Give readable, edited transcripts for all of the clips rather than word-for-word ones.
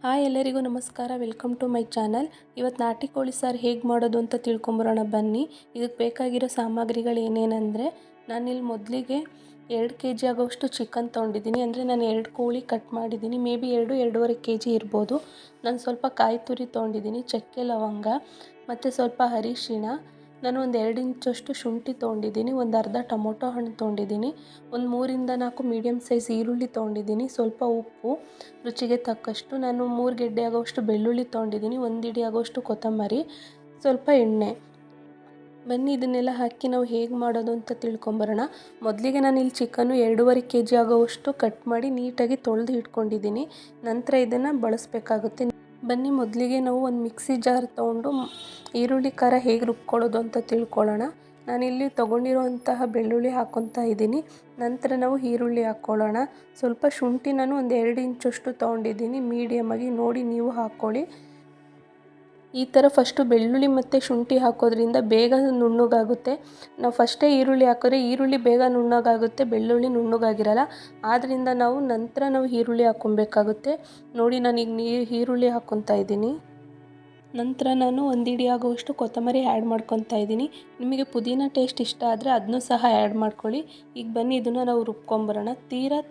Hi ಎಲ್ಲರಿಗೂ ನಮಸ್ಕಾರ. Welcome to my channel. ಇವತ್ತು ನಾಟಿ ಕೋಳಿ ಸಾರು ಹೇಗೆ ಮಾಡೋದು ಅಂತ ತಿಳ್ಕೊಂಬರೋಣ ಬನ್ನಿ. ಇದಕ್ಕೆ ಬೇಕಾಗಿರೋ ಸಾಮಗ್ರಿಗಳು ಏನೇನೆಂದರೆ, ನಾನಿಲ್ಲಿ ಮೊದಲಿಗೆ 2 kg ಆಗೋಷ್ಟು ಚಿಕನ್ ತೊಗೊಂಡಿದ್ದೀನಿ. ಅಂದರೆ ನಾನು 2 ಕೋಳಿ ಕಟ್ ಮಾಡಿದ್ದೀನಿ. ಮೇ ಬಿ 2-2.5 kg ಇರ್ಬೋದು. ನಾನು ಸ್ವಲ್ಪ ಕಾಯಿ ತುರಿ ತೊಗೊಂಡಿದ್ದೀನಿ, ಚಕ್ಕೆ ಲವಂಗ ಮತ್ತು ಸ್ವಲ್ಪ ಅರಿಶಿಣ. ನಾನು ಒಂದು 2 ಇಂಚಷ್ಟು ಶುಂಠಿ ತೊಗೊಂಡಿದ್ದೀನಿ, ಒಂದು ಅರ್ಧ ಟೊಮೊಟೊ ಹಣ್ಣು ತೊಗೊಂಡಿದ್ದೀನಿ, ಒಂದು 3-4 ಮೀಡಿಯಮ್ ಸೈಜ್ ಈರುಳ್ಳಿ ತೊಗೊಂಡಿದ್ದೀನಿ, ಸ್ವಲ್ಪ ಉಪ್ಪು ರುಚಿಗೆ ತಕ್ಕಷ್ಟು. ನಾನು 3 ಗೆಡ್ಡೆ ಆಗೋಷ್ಟು ಬೆಳ್ಳುಳ್ಳಿ ತೊಗೊಂಡಿದ್ದೀನಿ, 1 ಹಿಡಿ ಆಗೋಷ್ಟು ಕೊತ್ತಂಬರಿ, ಸ್ವಲ್ಪ ಎಣ್ಣೆ. ಬನ್ನಿ ಇದನ್ನೆಲ್ಲ ಹಾಕಿ ನಾವು ಹೇಗೆ ಮಾಡೋದು ಅಂತ ತಿಳ್ಕೊಂಬರೋಣ. ಮೊದಲಿಗೆ ನಾನು ಇಲ್ಲಿ ಚಿಕನ್ನು 2.5 kg ಆಗೋವಷ್ಟು ಕಟ್ ಮಾಡಿ ನೀಟಾಗಿ ತೊಳೆದು ಇಟ್ಕೊಂಡಿದ್ದೀನಿ. ನಂತರ ಇದನ್ನು ಬಳಸಬೇಕಾಗುತ್ತೆ. ಬನ್ನಿ ಮೊದಲಿಗೆ ನಾವು ಒಂದು ಮಿಕ್ಸಿ ಜಾರ್ ತೊಗೊಂಡು ಈರುಳ್ಳಿ ಖಾರ ಹೇಗೆ ರುಬ್ಕೊಳ್ಳೋದು ಅಂತ ತಿಳ್ಕೊಳ್ಳೋಣ. ನಾನಿಲ್ಲಿ ತೊಗೊಂಡಿರುವಂತಹ ಬೆಳ್ಳುಳ್ಳಿ ಹಾಕ್ಕೊತಾ ಇದ್ದೀನಿ. ನಂತರ ನಾವು ಈರುಳ್ಳಿ ಹಾಕ್ಕೊಳ್ಳೋಣ. ಸ್ವಲ್ಪ ಶುಂಠಿ ನಾನು ಒಂದು 2 ಇಂಚಷ್ಟು ತೊಗೊಂಡಿದ್ದೀನಿ, ಮೀಡಿಯಮಾಗಿ ನೋಡಿ ನೀವು ಹಾಕ್ಕೊಳ್ಳಿ. ಈ ಥರ ಫಸ್ಟು ಬೆಳ್ಳುಳ್ಳಿ ಮತ್ತು ಶುಂಠಿ ಹಾಕೋದ್ರಿಂದ ಬೇಗ ನುಣ್ಣಗಾಗುತ್ತೆ. ನಾವು ಫಸ್ಟೇ ಈರುಳ್ಳಿ ಹಾಕಿದ್ರೆ ಈರುಳ್ಳಿ ಬೇಗ ನುಣ್ಣಗಾಗುತ್ತೆ, ಬೆಳ್ಳುಳ್ಳಿ ನುಣ್ಣಗಾಗಿರಲ್ಲ. ಆದ್ದರಿಂದ ನಾವು ನಂತರ ಈರುಳ್ಳಿ ಹಾಕ್ಕೊಬೇಕಾಗುತ್ತೆ. ನೋಡಿ ನಾನೀಗ ಈರುಳ್ಳಿ ಹಾಕ್ಕೊತಾ ಇದ್ದೀನಿ. ನಂತರ ನಾನು 1 ಹಿಡಿ ಆಗುವಷ್ಟು ಕೊತ್ತಂಬರಿ ಆ್ಯಡ್ ಮಾಡ್ಕೊತಾ ಇದ್ದೀನಿ. ನಿಮಗೆ ಪುದೀನ ಟೇಸ್ಟ್ ಇಷ್ಟ ಆದರೆ ಅದನ್ನೂ ಸಹ ಆ್ಯಡ್ ಮಾಡ್ಕೊಳ್ಳಿ. ಈಗ ಬನ್ನಿ ಇದನ್ನು ನಾವು ರುಬ್ಕೊಂಬರೋಣ. ತೀರಾ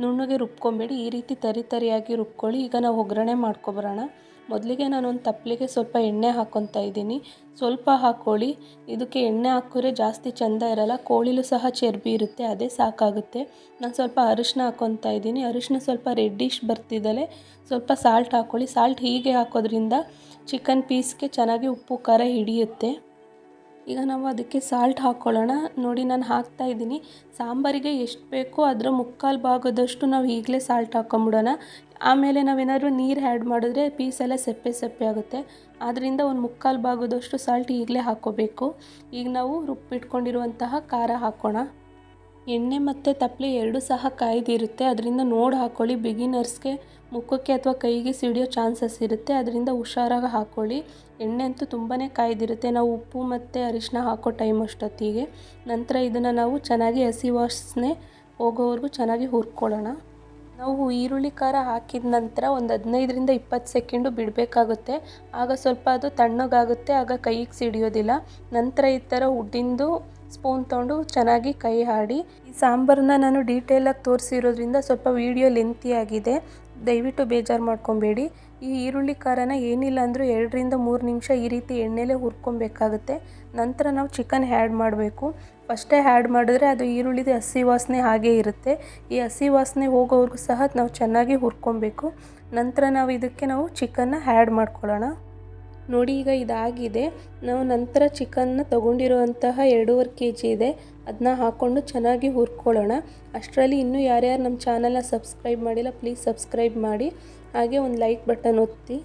ನುಣ್ಣಗೆ ರುಬ್ಕೊಬೇಡಿ, ಈ ರೀತಿ ತರಿಯಾಗಿ ರುಬ್ಕೊಳ್ಳಿ. ಈಗ ನಾವು ಒಗ್ಗರಣೆ ಮಾಡ್ಕೊಬರೋಣ. ಮೊದಲಿಗೆ ನಾನು ಒಂದು ತಪ್ಪಲೆಗೆ ಸ್ವಲ್ಪ ಎಣ್ಣೆ ಹಾಕ್ಕೊತಾ ಇದ್ದೀನಿ. ಸ್ವಲ್ಪ ಹಾಕ್ಕೊಳ್ಳಿ. ಇದಕ್ಕೆ ಎಣ್ಣೆ ಹಾಕಿದ್ರೆ ಜಾಸ್ತಿ ಚೆಂದ ಇರಲ್ಲ, ಕೋಳಿಲೂ ಸಹ ಚರ್ಬಿ ಇರುತ್ತೆ, ಅದೇ ಸಾಕಾಗುತ್ತೆ. ನಾನು ಸ್ವಲ್ಪ ಅರಿಶಿನ ಹಾಕ್ಕೊತಾ ಇದ್ದೀನಿ. ಅರಿಶಿನ ಸ್ವಲ್ಪ ರೆಡ್ಡಿಶ್ ಬರ್ತಿದ್ದಲೇ ಸ್ವಲ್ಪ ಸಾಲ್ಟ್ ಹಾಕ್ಕೊಳ್ಳಿ. ಸಾಲ್ಟ್ ಹೀಗೆ ಹಾಕೋದ್ರಿಂದ ಚಿಕನ್ ಪೀಸ್ಗೆ ಚೆನ್ನಾಗಿ ಉಪ್ಪು ಖಾರ ಹಿಡಿಯುತ್ತೆ. ಈಗ ನಾವು ಅದಕ್ಕೆ ಸಾಲ್ಟ್ ಹಾಕ್ಕೊಳ್ಳೋಣ. ನೋಡಿ ನಾನು ಹಾಕ್ತಾ ಇದ್ದೀನಿ. ಸಾಂಬಾರಿಗೆ ಎಷ್ಟು ಬೇಕೋ ಅದರ 3/4 ಭಾಗದಷ್ಟು ನಾವು ಈಗಲೇ ಸಾಲ್ಟ್ ಹಾಕ್ಕೊಂಬಿಡೋಣ. ಆಮೇಲೆ ನಾವೇನಾದರೂ ನೀರು ಆ್ಯಡ್ ಮಾಡಿದ್ರೆ ಪೀಸೆಲ್ಲ ಸಪ್ಪೆ ಆಗುತ್ತೆ. ಆದ್ದರಿಂದ ಒಂದು 3/4 ಭಾಗದಷ್ಟು ಸಾಲ್ಟ್ ಈಗಲೇ ಹಾಕ್ಕೋಬೇಕು. ಈಗ ನಾವು ರುಬ್ಬಿಟ್ಕೊಂಡಿರುವಂತಹ ಖಾರ ಹಾಕೋಣ. ಎಣ್ಣೆ ಮತ್ತು ತಪ್ಪಲೆ ಎರಡೂ ಸಹ ಕಾಯ್ದಿರುತ್ತೆ, ಅದರಿಂದ ನೋಡಿ ಹಾಕ್ಕೊಳ್ಳಿ. ಬಿಗಿನರ್ಸ್ಗೆ ಮುಖಕ್ಕೆ ಅಥವಾ ಕೈಗೆ ಸಿಡಿಯೋ ಚಾನ್ಸಸ್ ಇರುತ್ತೆ, ಅದರಿಂದ ಹುಷಾರಾಗಿ ಹಾಕ್ಕೊಳ್ಳಿ. ಎಣ್ಣೆ ಅಂತೂ ತುಂಬಾ ಕಾಯ್ದಿರುತ್ತೆ ನಾವು ಉಪ್ಪು ಮತ್ತು ಅರಿಶಿನ ಹಾಕೋ ಟೈಮ್ ಅಷ್ಟೊತ್ತಿಗೆ. ನಂತರ ಇದನ್ನು ನಾವು ಚೆನ್ನಾಗಿ ಹಸಿ ವಾಸನೆ ಹೋಗೋವರೆಗೂ ಚೆನ್ನಾಗಿ ಹುರ್ಕೊಳ್ಳೋಣ. ನಾವು ಈರುಳ್ಳಿ ಖಾರ ಹಾಕಿದ ನಂತರ ಒಂದು 15-20 ಸೆಕೆಂಡು ಬಿಡಬೇಕಾಗುತ್ತೆ. ಆಗ ಸ್ವಲ್ಪ ಅದು ತಣ್ಣಗಾಗುತ್ತೆ, ಆಗ ಕೈಗೆ ಸಿಡಿಯೋದಿಲ್ಲ. ನಂತರ ಈ ಥರ ಉಡ್ಡಿಂದು ಸ್ಪೂನ್ ತೊಗೊಂಡು ಚೆನ್ನಾಗಿ ಕೈ ಆಡಿ. ಈ ಸಾಂಬಾರನ್ನ ನಾನು ಡೀಟೇಲಾಗಿ ತೋರಿಸಿರೋದ್ರಿಂದ ಸ್ವಲ್ಪ ವಿಡಿಯೋ ಲೆಂತಿ ಆಗಿದೆ, ದಯವಿಟ್ಟು ಬೇಜಾರು ಮಾಡ್ಕೊಬೇಡಿ. ಈ ಈರುಳ್ಳಿ ಖಾರನ ಏನಿಲ್ಲ ಅಂದರೂ 2-3 ನಿಮಿಷ ಈ ರೀತಿ ಎಣ್ಣೆಲೇ ಹುರ್ಕೊಬೇಕಾಗುತ್ತೆ. ನಂತರ ನಾವು ಚಿಕನ್ ಆ್ಯಡ್ ಮಾಡಬೇಕು. ಫಸ್ಟೇ ಆ್ಯಡ್ ಮಾಡಿದ್ರೆ ಅದು ಈರುಳ್ಳಿದು ಹಸಿ ವಾಸನೆ ಹಾಗೇ ಇರುತ್ತೆ. ಈ ಹಸಿ ವಾಸನೆ ಹೋಗೋವರೆಗೂ ಸಹ ನಾವು ಚೆನ್ನಾಗಿ ಹುರ್ಕೊಬೇಕು. ನಂತರ ನಾವು ಇದಕ್ಕೆ ಚಿಕನ್ನ ಆ್ಯಡ್ ಮಾಡ್ಕೊಳ್ಳೋಣ. ನೋಡಿ ಈಗ ಇದಾಗಿದೆ. ನಾವು ನಂತರ ಚಿಕನ್ನ ತೊಗೊಂಡಿರುವಂತಹ 2.5 kg ಇದೆ, ಅದನ್ನ ಹಾಕ್ಕೊಂಡು ಚೆನ್ನಾಗಿ ಹುರ್ಕೊಳ್ಳೋಣ. ಅಷ್ಟರಲ್ಲಿ ಇನ್ನೂ ಯಾರ್ಯಾರು ನಮ್ಮ ಚಾನಲ್ನ ಸಬ್ಸ್ಕ್ರೈಬ್ ಮಾಡಿಲ್ಲ ಪ್ಲೀಸ್ ಸಬ್ಸ್ಕ್ರೈಬ್ ಮಾಡಿ, ಹಾಗೆ ಒಂದು ಲೈಕ್ ಬಟನ್ ಒತ್ತಿ.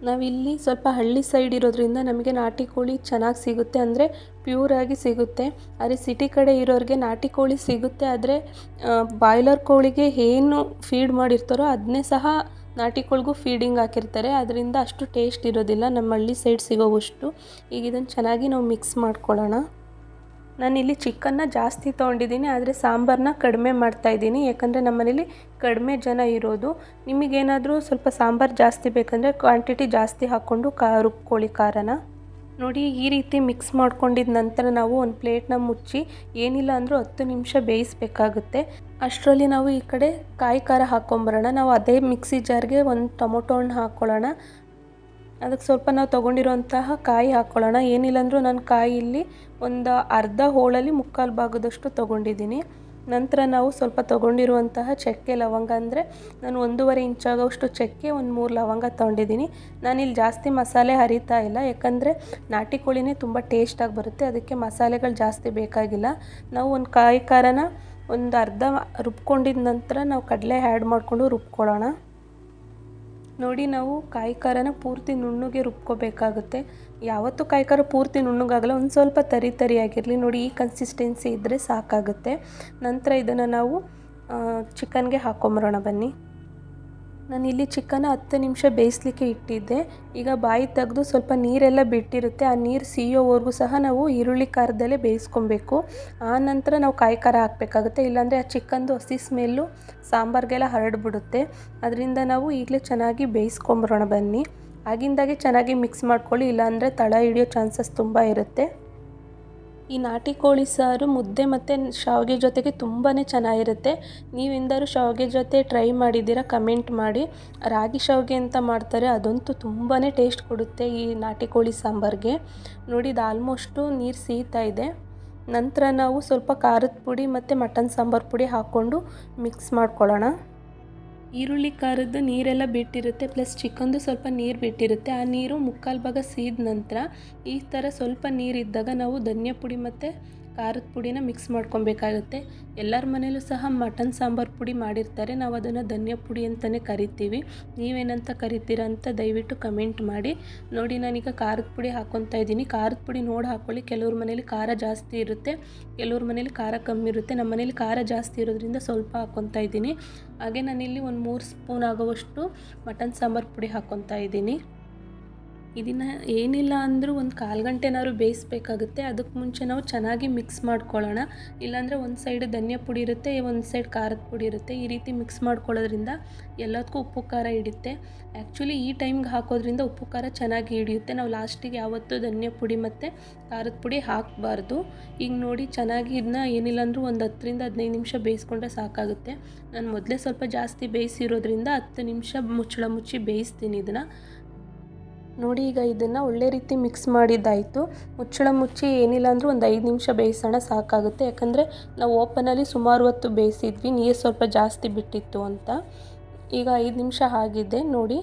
ನಾವಿಲ್ಲಿ ಸ್ವಲ್ಪ ಹಳ್ಳಿ ಸೈಡ್ ಇರೋದ್ರಿಂದ ನಮಗೆ ನಾಟಿ ಕೋಳಿ ಚೆನ್ನಾಗಿ ಸಿಗುತ್ತೆ, ಅಂದರೆ ಪ್ಯೂರಾಗಿ ಸಿಗುತ್ತೆ. ಆದರೆ ಸಿಟಿ ಕಡೆ ಇರೋರಿಗೆ ನಾಟಿ ಕೋಳಿ ಸಿಗುತ್ತೆ, ಆದರೆ ಬಾಯ್ಲರ್ ಕೋಳಿಗೆ ಏನು ಫೀಡ್ ಮಾಡಿರ್ತಾರೋ ಅದನ್ನೇ ಸಹ ನಾಟಿ ಕೋಳಿಗೂ ಫೀಡಿಂಗ್ ಹಾಕಿರ್ತಾರೆ, ಅದರಿಂದ ಅಷ್ಟು ಟೇಸ್ಟ್ ಇರೋದಿಲ್ಲ ನಮ್ಮ ಹಳ್ಳಿ ಸೈಡ್ ಸಿಗೋವಷ್ಟು. ಈಗ ಇದನ್ನು ಚೆನ್ನಾಗಿ ನಾವು ಮಿಕ್ಸ್ ಮಾಡ್ಕೊಳ್ಳೋಣ. ನಾನಿಲ್ಲಿ ಚಿಕನ್ನ ಜಾಸ್ತಿ ತೊಗೊಂಡಿದ್ದೀನಿ, ಆದರೆ ಸಾಂಬಾರನ್ನ ಕಡಿಮೆ ಮಾಡ್ತಾಯಿದ್ದೀನಿ, ಯಾಕಂದರೆ ನಮ್ಮನೇಲಿ ಕಡಿಮೆ ಜನ ಇರೋದು. ನಿಮಗೇನಾದರೂ ಸ್ವಲ್ಪ ಸಾಂಬಾರು ಜಾಸ್ತಿ ಬೇಕಂದರೆ ಕ್ವಾಂಟಿಟಿ ಜಾಸ್ತಿ ಹಾಕ್ಕೊಂಡು ರುಬ್ಕೊಳ್ಳಿ ಖಾರನ. ನೋಡಿ ಈ ರೀತಿ ಮಿಕ್ಸ್ ಮಾಡ್ಕೊಂಡಿದ್ದ ನಂತರ ನಾವು ಒಂದು ಪ್ಲೇಟ್ನ ಮುಚ್ಚಿ ಏನಿಲ್ಲ ಅಂದರೂ 10 ನಿಮಿಷ ಬೇಯಿಸಬೇಕಾಗುತ್ತೆ. ಅಷ್ಟರಲ್ಲಿ ನಾವು ಈ ಕಡೆ ಕಾಯಿ ಖಾರ ಹಾಕ್ಕೊಂಬರೋಣ. ನಾವು ಅದೇ ಮಿಕ್ಸಿ ಜಾರ್ಗೆ ಒಂದು ಟೊಮೊಟೊ ಹಣ್ಣು ಹಾಕ್ಕೊಳ್ಳೋಣ. ಅದಕ್ಕೆ ಸ್ವಲ್ಪ ನಾವು ತೊಗೊಂಡಿರೋಂತಹ ಕಾಯಿ ಹಾಕ್ಕೊಳ್ಳೋಣ. ಏನಿಲ್ಲ ಅಂದರೂ ನಾನು ಕಾಯಿ ಇಲ್ಲಿ ಒಂದು ಅರ್ಧ ಹೋಳಲ್ಲಿ 3/4 ಭಾಗದಷ್ಟು ತೊಗೊಂಡಿದ್ದೀನಿ. ನಂತರ ನಾವು ಸ್ವಲ್ಪ ತೊಗೊಂಡಿರುವಂತಹ ಚಕ್ಕೆ ಲವಂಗ, ಅಂದರೆ ನಾನು 1.5 ಇಂಚ್ ಆಗೋಷ್ಟು ಚಕ್ಕೆ, ಒಂದು 3 ಲವಂಗ ತೊಗೊಂಡಿದ್ದೀನಿ. ನಾನಿಲ್ಲಿ ಜಾಸ್ತಿ ಮಸಾಲೆ ಹರಿತಾ ಇಲ್ಲ, ಯಾಕಂದರೆ ನಾಟಿ ಕೋಳಿನೇ ತುಂಬ ಟೇಸ್ಟಾಗಿ ಬರುತ್ತೆ, ಅದಕ್ಕೆ ಮಸಾಲೆಗಳು ಜಾಸ್ತಿ ಬೇಕಾಗಿಲ್ಲ. ನಾವು ಒಂದು ಕಾಯಿ ಖಾರನ ಒಂದು ಅರ್ಧ ರುಬ್ಕೊಂಡಿದ ನಂತರ ನಾವು ಕಡಲೆ ಆ್ಯಡ್ ಮಾಡಿಕೊಂಡು ರುಬ್ಕೊಳ್ಳೋಣ. ನೋಡಿ ನಾವು ಕಾಯಿ ಖಾರನ ಪೂರ್ತಿ ನುಣ್ಣಗೆ ರುಬ್ಕೋಬೇಕಾಗುತ್ತೆ. ಯಾವತ್ತೂ ಕಾಯಿ ಖಾರ ಪೂರ್ತಿ ನುಣ್ಣಗಾಗಲ್ಲ, ಒಂದು ಸ್ವಲ್ಪ ತರಿಯಾಗಿರಲಿ. ನೋಡಿ ಈ ಕನ್ಸಿಸ್ಟೆನ್ಸಿ ಇದ್ದರೆ ಸಾಕಾಗುತ್ತೆ. ನಂತರ ಇದನ್ನು ನಾವು ಚಿಕನ್ಗೆ ಹಾಕ್ಕೊಂಬರೋಣ ಬನ್ನಿ. ನಾನಿಲ್ಲಿ ಚಿಕನ್ನ 10 ನಿಮಿಷ ಬೇಯಿಸಲಿಕ್ಕೆ ಇಟ್ಟಿದ್ದೆ. ಈಗ ಬಾಯಿ ತೆಗೆದು ಸ್ವಲ್ಪ ನೀರೆಲ್ಲ ಬಿಟ್ಟಿರುತ್ತೆ, ಆ ನೀರು ಸಿಯೋವರೆಗೂ ಸಹ ನಾವು ಈರುಳ್ಳಿ ಖಾರದಲ್ಲೇ ಬೇಯಿಸ್ಕೊಬೇಕು. ಆ ನಂತರ ನಾವು ಕಾಯಿ ಖಾರ ಹಾಕಬೇಕಾಗುತ್ತೆ, ಇಲ್ಲಾಂದರೆ ಆ ಚಿಕನ್ದು ಹಸಿ ಸ್ಮೆಲ್ಲು ಸಾಂಬಾರಿಗೆಲ್ಲ ಹರಡ್ಬಿಡುತ್ತೆ. ಅದರಿಂದ ನಾವು ಈಗಲೇ ಚೆನ್ನಾಗಿ ಬೇಯಿಸ್ಕೊಂಬರೋಣ ಬನ್ನಿ. ಆಗಿಂದಾಗೆ ಚೆನ್ನಾಗಿ ಮಿಕ್ಸ್ ಮಾಡ್ಕೊಳ್ಳಿ, ಇಲ್ಲಾಂದರೆ ತಳ ಹಿಡಿಯೋ ಚಾನ್ಸಸ್ ತುಂಬ ಇರುತ್ತೆ. ಈ ನಾಟಿ ಕೋಳಿ ಸಾರು ಮುದ್ದೆ ಮತ್ತು ಶಾವಿಗೆ ಜೊತೆಗೆ ತುಂಬಾ ಚೆನ್ನಾಗಿರುತ್ತೆ. ನೀವೆಂದಾದ್ರು ಶಾವಿಗೆ ಜೊತೆ ಟ್ರೈ ಮಾಡಿದ್ದೀರಾ? ಕಮೆಂಟ್ ಮಾಡಿ. ರಾಗಿ ಶಾವಿಗೆ ಅಂತ ಮಾಡ್ತಾರೆ, ಅದಂತೂ ತುಂಬಾ ಟೇಸ್ಟ್ ಕೊಡುತ್ತೆ ಈ ನಾಟಿ ಕೋಳಿ ಸಾಂಬಾರಿಗೆ. ನೋಡಿ, ಇದು ಆಲ್ಮೋಸ್ಟು ನೀರು ಸೀತಾ ಇದೆ. ನಂತರ ನಾವು ಸ್ವಲ್ಪ ಖಾರದ ಪುಡಿ ಮತ್ತು ಮಟನ್ ಸಾಂಬಾರು ಪುಡಿ ಹಾಕ್ಕೊಂಡು ಮಿಕ್ಸ್ ಮಾಡ್ಕೊಳ್ಳೋಣ. ಈರುಳ್ಳಿ ಖಾರದ್ದು ನೀರೆಲ್ಲ ಬಿಟ್ಟಿರುತ್ತೆ, ಪ್ಲಸ್ ಚಿಕನ್ದು ಸ್ವಲ್ಪ ನೀರು ಬಿಟ್ಟಿರುತ್ತೆ. ಆ ನೀರು ಮುಕ್ಕಾಲು ಭಾಗ ಸೀದ ನಂತರ ಈ ಥರ ಸ್ವಲ್ಪ ನೀರಿದ್ದಾಗ ನಾವು ಧನಿಯಾ ಪುಡಿ ಮತ್ತು ಖಾರದ ಪುಡಿನ ಮಿಕ್ಸ್ ಮಾಡ್ಕೊಬೇಕಾಗುತ್ತೆ. ಎಲ್ಲರ ಮನೇಲೂ ಸಹ ಮಟನ್ ಸಾಂಬಾರು ಪುಡಿ ಮಾಡಿರ್ತಾರೆ, ನಾವು ಅದನ್ನು ಧನಿಯಾ ಪುಡಿ ಅಂತಲೇ ಕರಿತೀವಿ. ನೀವೇನಂತ ಕರಿತೀರಾ ಅಂತ ದಯವಿಟ್ಟು ಕಮೆಂಟ್ ಮಾಡಿ. ನೋಡಿ, ನಾನೀಗ ಖಾರದ ಪುಡಿ ಹಾಕ್ಕೊತಾ ಇದ್ದೀನಿ. ಖಾರದ ಪುಡಿ ನೋಡಿ ಹಾಕ್ಕೊಳ್ಳಿ. ಕೆಲವ್ರ ಮನೇಲಿ ಖಾರ ಜಾಸ್ತಿ ಇರುತ್ತೆ, ಕೆಲವ್ರ ಮನೇಲಿ ಖಾರ ಕಮ್ಮಿ ಇರುತ್ತೆ. ನಮ್ಮ ಮನೇಲಿ ಖಾರ ಜಾಸ್ತಿ ಇರೋದ್ರಿಂದ ಸ್ವಲ್ಪ ಹಾಕ್ಕೊತಾ ಇದ್ದೀನಿ. ಹಾಗೆ ನಾನಿಲ್ಲಿ ಒಂದು 3 ಸ್ಪೂನ್ ಆಗುವಷ್ಟು ಮಟನ್ ಸಾಂಬಾರು ಪುಡಿ ಹಾಕ್ಕೊತಾ ಇದ್ದೀನಿ. ಇದನ್ನು ಏನಿಲ್ಲ ಅಂದರೂ ಒಂದು 1/4 ಗಂಟೆನಾದ್ರು ಬೇಯಿಸಬೇಕಾಗುತ್ತೆ. ಅದಕ್ಕೆ ಮುಂಚೆ ನಾವು ಚೆನ್ನಾಗಿ ಮಿಕ್ಸ್ ಮಾಡ್ಕೊಳ್ಳೋಣ, ಇಲ್ಲಾಂದರೆ ಒಂದು ಸೈಡ್ ಧನಿಯಾ ಪುಡಿ ಇರುತ್ತೆ, ಒಂದು ಸೈಡ್ ಖಾರದ ಪುಡಿ ಇರುತ್ತೆ. ಈ ರೀತಿ ಮಿಕ್ಸ್ ಮಾಡ್ಕೊಳ್ಳೋದ್ರಿಂದ ಎಲ್ಲದಕ್ಕೂ ಉಪ್ಪು ಖಾರ ಹಿಡಿಯುತ್ತೆ. ಆ್ಯಕ್ಚುಲಿ ಈ ಟೈಮ್ಗೆ ಹಾಕೋದ್ರಿಂದ ಉಪ್ಪು ಖಾರ ಚೆನ್ನಾಗಿ ಹಿಡಿಯುತ್ತೆ. ನಾವು ಲಾಸ್ಟಿಗೆ ಯಾವತ್ತೂ ಧನಿಯಾ ಪುಡಿ ಮತ್ತು ಖಾರದ ಪುಡಿ ಹಾಕಬಾರ್ದು. ಈಗ ನೋಡಿ, ಚೆನ್ನಾಗಿ ಇದನ್ನ ಏನಿಲ್ಲ ಅಂದರೂ ಒಂದು 10ರಿಂದ 15 ನಿಮಿಷ ಬೇಯಿಸ್ಕೊಂಡ್ರೆ ಸಾಕಾಗುತ್ತೆ. ನಾನು ಮೊದಲೇ ಸ್ವಲ್ಪ ಜಾಸ್ತಿ ಬೇಯಿಸಿರೋದ್ರಿಂದ 10 ನಿಮಿಷ ಮುಚ್ಚಳ ಮುಚ್ಚಿ ಬೇಯಿಸ್ತೀನಿ ಇದನ್ನು. ನೋಡಿ, ಈಗ ಇದನ್ನು ಒಳ್ಳೆ ರೀತಿ ಮಿಕ್ಸ್ ಮಾಡಿದ್ದಾಯಿತು. ಮುಚ್ಚಳ ಮುಚ್ಚಿ ಏನಿಲ್ಲ ಅಂದರೂ ಒಂದು 5 ನಿಮಿಷ ಬೇಯಿಸೋಣ, ಸಾಕಾಗುತ್ತೆ. ಯಾಕಂದರೆ ನಾವು ಓಪನಲ್ಲಿ ಸುಮಾರು ಹೊತ್ತು ಬೇಯಿಸಿದ್ವಿ, ನೀರು ಸ್ವಲ್ಪ ಜಾಸ್ತಿ ಬಿಟ್ಟಿತ್ತು ಅಂತ. ಈಗ 5 ನಿಮಿಷ ಆಗಿದೆ. ನೋಡಿ,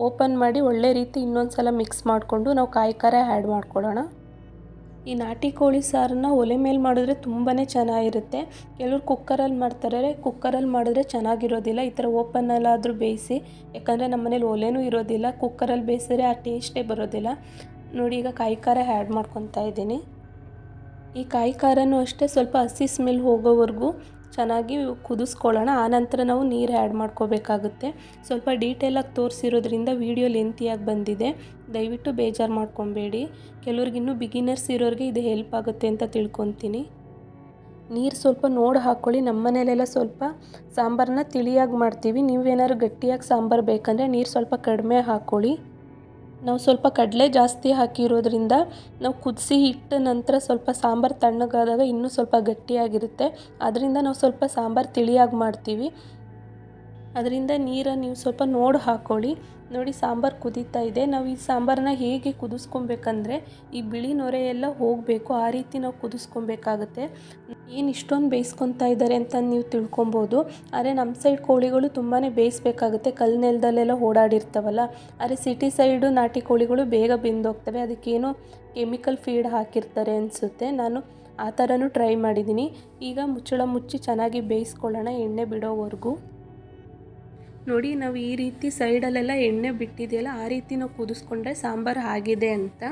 ಓಪನ್ ಮಾಡಿ ಒಳ್ಳೆ ರೀತಿ ಇನ್ನೊಂದು ಸಲ ಮಿಕ್ಸ್ ಮಾಡಿಕೊಂಡು ನಾವು ಕಾಯಿ ಖಾರ ಆ್ಯಡ್ ಮಾಡ್ಕೊಳ್ಳೋಣ. ಈ ನಾಟಿ ಕೋಳಿ ಸಾರನ್ನ ಒಲೆ ಮೇಲೆ ಮಾಡಿದ್ರೆ ತುಂಬಾ ಚೆನ್ನಾಗಿರುತ್ತೆ. ಕೆಲವ್ರು ಕುಕ್ಕರಲ್ಲಿ ಮಾಡ್ತಾರೆ, ಕುಕ್ಕರಲ್ಲಿ ಮಾಡಿದ್ರೆ ಚೆನ್ನಾಗಿರೋದಿಲ್ಲ. ಈ ಥರ ಓಪನ್ನಲ್ಲಾದರೂ ಬೇಯಿಸಿ, ಯಾಕಂದರೆ ನಮ್ಮ ಮನೇಲಿ ಒಲೆನೂ ಇರೋದಿಲ್ಲ. ಕುಕ್ಕರಲ್ಲಿ ಬೇಯಿಸಿದ್ರೆ ಆ ಟೇಸ್ಟೇ ಬರೋದಿಲ್ಲ. ನೋಡಿ, ಈಗ ಕಾಯಿ ಖಾರ ಆ್ಯಡ್ ಮಾಡ್ಕೊತಾ ಇದ್ದೀನಿ. ಈ ಕಾಯಿ ಖಾರನೂ ಅಷ್ಟೇ ಸ್ವಲ್ಪ ಹಸಿ ಸ್ಮೆಲ್ ಹೋಗೋವರೆಗೂ ಚೆನ್ನಾಗಿ ಕುದಿಸ್ಕೊಳ್ಳೋಣ. ಆನಂತರ ನಾವು ನೀರು ಆ್ಯಡ್ ಮಾಡ್ಕೋಬೇಕಾಗುತ್ತೆ. ಸ್ವಲ್ಪ ಡೀಟೇಲಾಗಿ ತೋರಿಸಿರೋದ್ರಿಂದ ವಿಡಿಯೋ ಲೆಂತಿಯಾಗಿ ಬಂದಿದೆ, ದಯವಿಟ್ಟು ಬೇಜಾರು ಮಾಡ್ಕೊಬೇಡಿ. ಕೆಲವ್ರಿಗಿನ್ನೂ ಬಿಗಿನರ್ಸ್ ಇರೋರಿಗೆ ಇದು ಹೆಲ್ಪ್ ಆಗುತ್ತೆ ಅಂತ ತಿಳ್ಕೊತೀನಿ. ನೀರು ಸ್ವಲ್ಪ ನೋಡಿ ಹಾಕ್ಕೊಳ್ಳಿ. ನಮ್ಮ ಮನೇಲೆಲ್ಲ ಸ್ವಲ್ಪ ಸಾಂಬಾರನ್ನ ತಿಳಿಯಾಗಿ ಮಾಡ್ತೀವಿ. ನೀವೇನಾದ್ರು ಗಟ್ಟಿಯಾಗಿ ಸಾಂಬಾರು ಬೇಕಂದರೆ ನೀರು ಸ್ವಲ್ಪ ಕಡಿಮೆ ಹಾಕ್ಕೊಳ್ಳಿ. ನಾವು ಸ್ವಲ್ಪ ಕಡಲೆ ಜಾಸ್ತಿ ಹಾಕಿರೋದ್ರಿಂದ ನಾವು ಕುದಿಸಿ ಇಟ್ಟ ನಂತರ ಸ್ವಲ್ಪ ಸಾಂಬಾರು ತಣ್ಣಗಾದಾಗ ಇನ್ನೂ ಸ್ವಲ್ಪ ಗಟ್ಟಿಯಾಗಿರುತ್ತೆ. ಅದರಿಂದ ನಾವು ಸ್ವಲ್ಪ ಸಾಂಬಾರು ತಿಳಿಯಾಗಿ ಮಾಡ್ತೀವಿ. ಅದರಿಂದ ನೀರನ್ನು ನೀವು ಸ್ವಲ್ಪ ನೋಡಿ ಹಾಕ್ಕೊಳ್ಳಿ. ನೋಡಿ, ಸಾಂಬಾರು ಕುದೀತಾ ಇದೆ. ನಾವು ಈ ಸಾಂಬಾರನ್ನ ಹೇಗೆ ಕುದಿಸ್ಕೊಬೇಕಂದ್ರೆ ಈ ಬಿಳಿ ನೊರೆ ಎಲ್ಲ ಹೋಗಬೇಕು, ಆ ರೀತಿ ನಾವು ಕುದಿಸ್ಕೊಬೇಕಾಗುತ್ತೆ. ಏನು ಇಷ್ಟೊಂದು ಬೇಯಿಸ್ಕೊತಾ ಇದ್ದಾರೆ ಅಂತ ನೀವು ತಿಳ್ಕೊಬೋದು. ಆದರೆ ನಮ್ಮ ಸೈಡ್ ಕೋಳಿಗಳು ತುಂಬಾ ಬೇಯಿಸ್ಬೇಕಾಗುತ್ತೆ, ಕಲ್ಲು ನೆಲದಲ್ಲೆಲ್ಲ ಓಡಾಡಿರ್ತಾವಲ್ಲ. ಆದರೆ ಸಿಟಿ ಸೈಡು ನಾಟಿ ಕೋಳಿಗಳು ಬೇಗ ಬೆಂದೋಗ್ತವೆ, ಅದಕ್ಕೇನೋ ಕೆಮಿಕಲ್ ಫೀಡ್ ಹಾಕಿರ್ತಾರೆ ಅನಿಸುತ್ತೆ. ನಾನು ಆ ಥರನೂ ಟ್ರೈ ಮಾಡಿದ್ದೀನಿ. ಈಗ ಮುಚ್ಚಳ ಮುಚ್ಚಿ ಚೆನ್ನಾಗಿ ಬೇಯಿಸ್ಕೊಳ್ಳೋಣ ಎಣ್ಣೆ ಬಿಡೋವರೆಗೂ. ನೋಡಿ, ನಾವು ಈ ರೀತಿ ಸೈಡಲ್ಲೆಲ್ಲ ಎಣ್ಣೆ ಬಿಟ್ಟಿದೆಯಲ್ಲ, ಆ ರೀತಿ ನಾವು ಕುದಿಸ್ಕೊಂಡ್ರೆ ಸಾಂಬಾರು ಆಗಿದೆ ಅಂತ.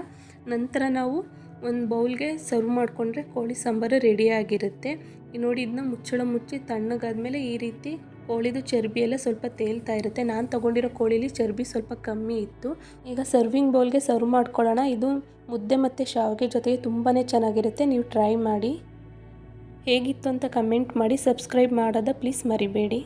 ನಂತರ ನಾವು ಒಂದು ಬೌಲ್ಗೆ ಸರ್ವ್ ಮಾಡಿಕೊಂಡ್ರೆ ಕೋಳಿ ಸಾಂಬಾರು ರೆಡಿಯಾಗಿರುತ್ತೆ. ನೋಡಿ, ಇದನ್ನ ಮುಚ್ಚಳ ಮುಚ್ಚಿ ತಣ್ಣಗಾದ್ಮೇಲೆ ಈ ರೀತಿ ಕೋಳಿದು ಚರ್ಬಿ ಎಲ್ಲ ಸ್ವಲ್ಪ ತೇಲ್ತಾ ಇರುತ್ತೆ. ನಾನು ತೊಗೊಂಡಿರೋ ಕೋಳಿಲಿ ಚರ್ಬಿ ಸ್ವಲ್ಪ ಕಮ್ಮಿ ಇತ್ತು. ಈಗ ಸರ್ವಿಂಗ್ ಬೌಲ್ಗೆ ಸರ್ವ್ ಮಾಡ್ಕೊಳ್ಳೋಣ. ಇದು ಮುದ್ದೆ ಮತ್ತು ಶಾವಿಗೆ ಜೊತೆಗೆ ತುಂಬಾ ಚೆನ್ನಾಗಿರುತ್ತೆ. ನೀವು ಟ್ರೈ ಮಾಡಿ. ಹೇಗಿತ್ತು ಅಂತ ಕಮೆಂಟ್ ಮಾಡಿ. ಸಬ್ಸ್ಕ್ರೈಬ್ ಮಾಡೋದು ಪ್ಲೀಸ್ ಮರಿಬೇಡಿ.